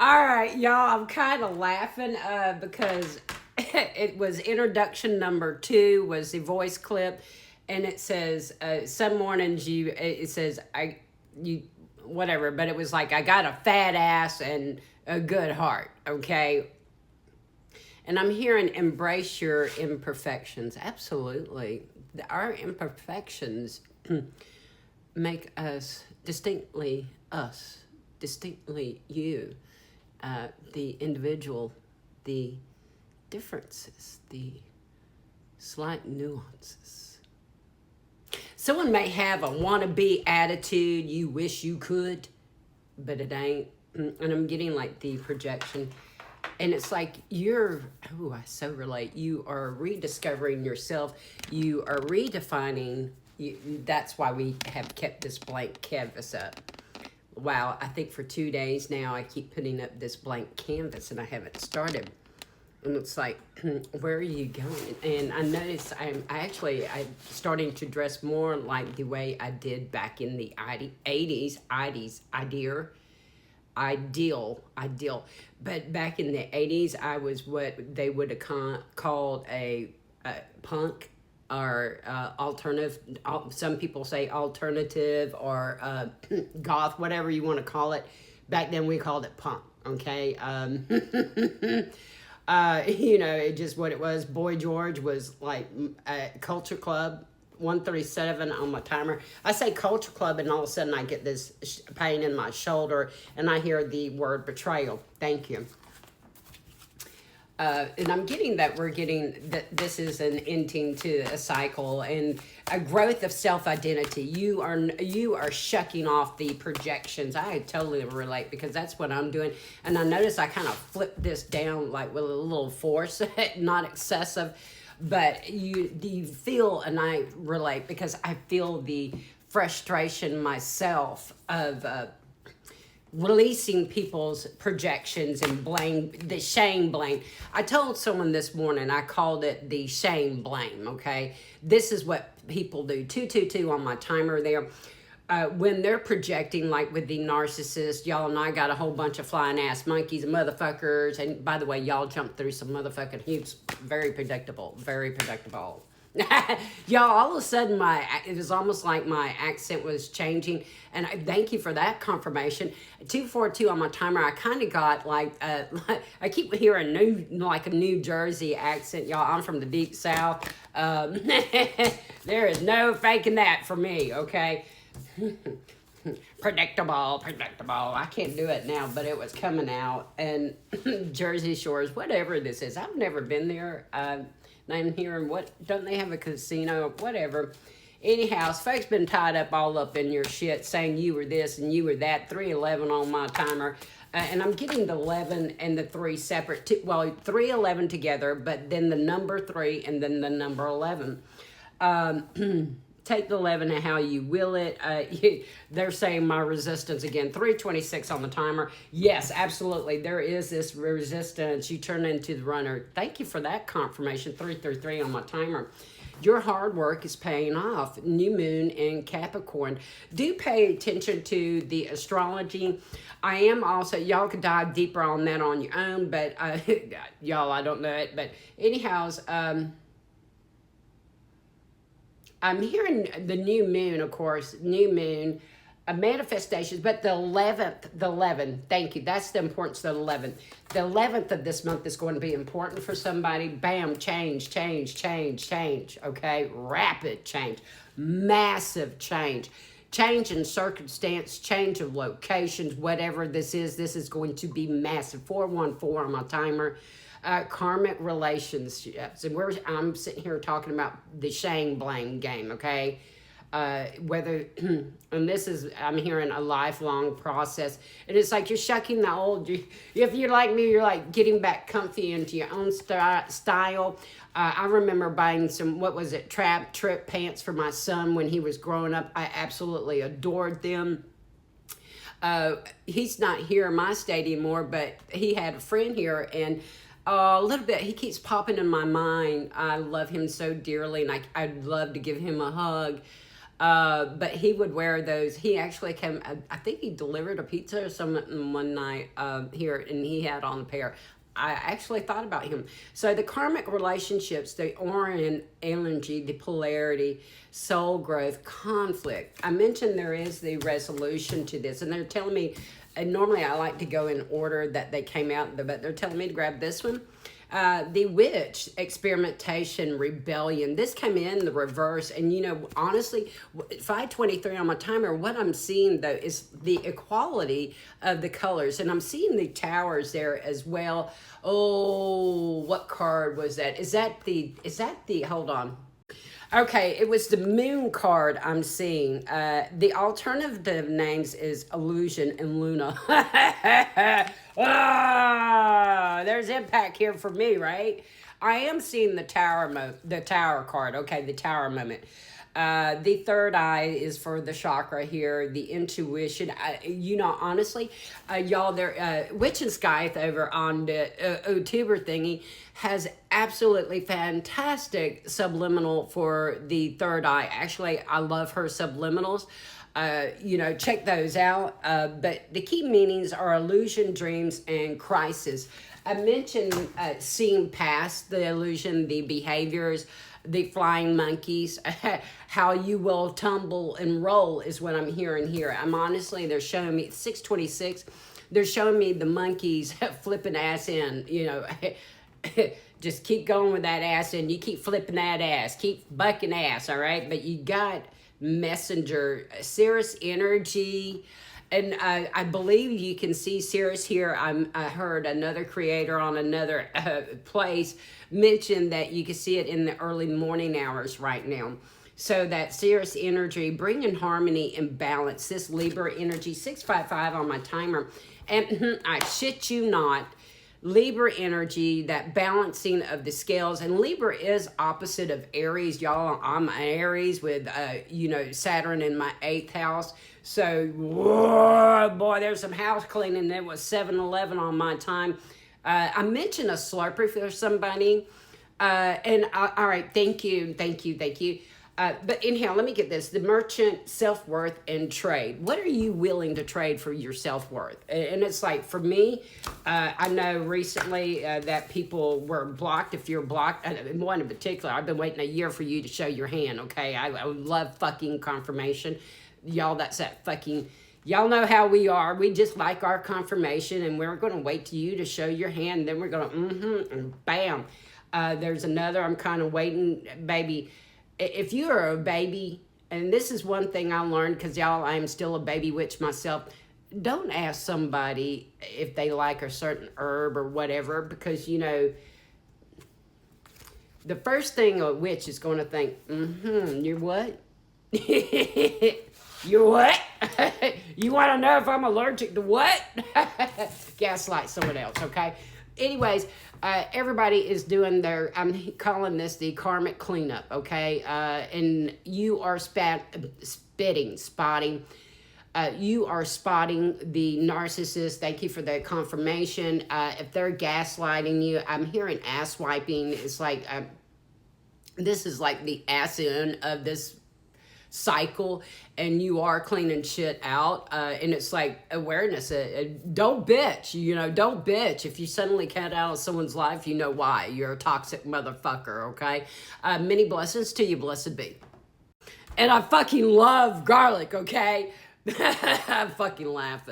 All right, y'all. I'm kind of laughing because it was introduction number 2 was the voice clip, and it says some mornings it says you whatever, but it was like I got a fat ass and a good heart. Okay, and I'm hearing embrace your imperfections. Absolutely, our imperfections make us, distinctly you, the individual, the differences, the slight nuances. Someone may have a wannabe attitude, you wish you could, but it ain't. And I'm getting like the projection. And it's like I so relate. You are rediscovering yourself. You are redefining. That's why we have kept this blank canvas up. Wow, I think for 2 days now I keep putting up this blank canvas and I haven't started. And it's like, where are you going? And I noticed I'm starting to dress more like the way I did back in the 80s, ideal. But back in the 80s, I was what they would have called a punk or alternative. Some people say alternative or goth, whatever you want to call it. Back then, we called it punk. Okay. It just what it was. Boy George was like a Culture Club 137 on my timer. I say Culture Club, and all of a sudden I get this pain in my shoulder, and I hear the word betrayal. Thank you. And I'm getting that that this is an ending to a cycle and a growth of self-identity. You are shucking off the projections. I totally relate because that's what I'm doing. And I notice I kind of flip this down like with a little force, not excessive, but you feel, and I relate because I feel the frustration myself of releasing people's projections and blame, the shame blame. I told someone this morning, I called it the shame blame, okay? This is what people do. 222 on my timer there. When they're projecting, like with the narcissist, y'all and I got a whole bunch of flying ass monkeys and motherfuckers. And by the way, y'all jumped through some motherfucking hoops. Very predictable. Very predictable. Y'all, all of a sudden it was almost like my accent was changing, and thank you for that confirmation. 242 on my timer. I kind of got like I keep hearing a New Jersey accent. Y'all, I'm from the deep south. There is no faking that for me, okay? Predictable. I can't do it now, but it was coming out. And Jersey Shores, whatever this is, I've never been there. I'm hearing, don't they have a casino? Whatever. Anyhow, folks been tied all up in your shit, saying you were this and you were that. 311 on my timer. And I'm getting the 11 and the 3 separate. 311 together, but then the number 3 and then the number 11. Take the 11 and how you will it. They're saying my resistance again. 326 on the timer. Yes, absolutely. There is this resistance. You turn into the runner. Thank you for that confirmation. 333 on my timer. Your hard work is paying off. New moon in Capricorn. Do pay attention to the astrology. I am also, y'all could dive deeper on that on your own, but y'all, I don't know it. But anyhow, I'm hearing the new moon, of course, new moon, manifestations, but the 11, thank you. That's the importance of the 11th. The 11th of this month is going to be important for somebody. Bam, change, okay? Rapid change, massive change. Change in circumstance, change of locations, whatever this is going to be massive. 414 on my timer. Karmic relationships. And I'm sitting here talking about the shame blame game, okay? Whether, and this is, I'm hearing a lifelong process. And it's like you're shucking the old, if you're like me, you're like getting back comfy into your own style. I remember buying some, trip pants for my son when he was growing up. I absolutely adored them. He's not here in my state anymore, but he had a friend here, and a little bit, he keeps popping in my mind. I love him so dearly, and I'd love to give him a hug. But he would wear those. He actually came, I think he delivered a pizza or something one night here, and he had on a pair. I actually thought about him. So the karmic relationships, the Orion energy, the polarity, soul growth, conflict. I mentioned there is the resolution to this, and they're telling me, and normally I like to go in order that they came out, but they're telling me to grab this one. The witch, experimentation, rebellion. This came in the reverse. And, you know, honestly, 523 on my timer, what I'm seeing, though, is the equality of the colors. And I'm seeing the towers there as well. Oh, what card was that? Is that the, hold on. Okay, it was the moon card I'm seeing. The alternative names is Illusion and Luna. Ah, there's impact here for me, right? I am seeing the tower card. Okay, the tower moment. The third eye is for the chakra here, the intuition. You know, honestly, y'all, there, Witch and Scythe over on the YouTuber thingy has absolutely fantastic subliminal for the third eye. Actually, I love her subliminals. You know, check those out. But the key meanings are illusion, dreams, and crisis. I mentioned seeing past the illusion, the behaviors, the flying monkeys, how you will tumble and roll is what I'm hearing here. I'm honestly, they're showing me 626. They're showing me the monkeys flipping ass in, you know. Just keep going with that ass and you keep flipping that ass, keep bucking ass, all right? But you got messenger, Cirrus energy, and I believe you can see Cirrus here. I heard another creator on another place mention that you can see it in the early morning hours right now. So that Cirrus energy, bringing harmony and balance. This Libra energy, 655 on my timer. And I shit you not, Libra energy, that balancing of the scales. And Libra is opposite of Aries, y'all. I'm an Aries with, you know, Saturn in my 8th house. So, whoa, boy, there's some house cleaning. There was 7-Eleven on my time. I mentioned a Slurpee for somebody. All right, thank you. But anyhow, let me get this. The merchant, self-worth, and trade. What are you willing to trade for your self-worth? And it's like, for me, I know recently that people were blocked. If you're blocked, one in particular, I've been waiting a year for you to show your hand, okay? I love fucking confirmation. Y'all, that's that fucking... Y'all know how we are. We just like our confirmation, and we're going to wait to you to show your hand, and then we're going to, and bam. There's another, I'm kind of waiting, baby. If you are a baby, and this is one thing I learned, because y'all, I am still a baby witch myself, don't ask somebody if they like a certain herb or whatever, because, you know, the first thing a witch is going to think, you're what? You're what? You want to know if I'm allergic to what? Gaslight someone else, okay? Anyways, everybody is doing their, I'm calling this the karmic cleanup, okay? And you are spotting. You are spotting the narcissist. Thank you for the confirmation. If they're gaslighting you, I'm hearing ass wiping. It's like, this is like the ass in of this cycle, and you are cleaning shit out, and it's like awareness. Don't bitch, you know, don't bitch. If you suddenly cut out of someone's life, you know why. You're a toxic motherfucker, okay? Many blessings to you, blessed be. And I fucking love garlic, okay? I'm fucking laughing.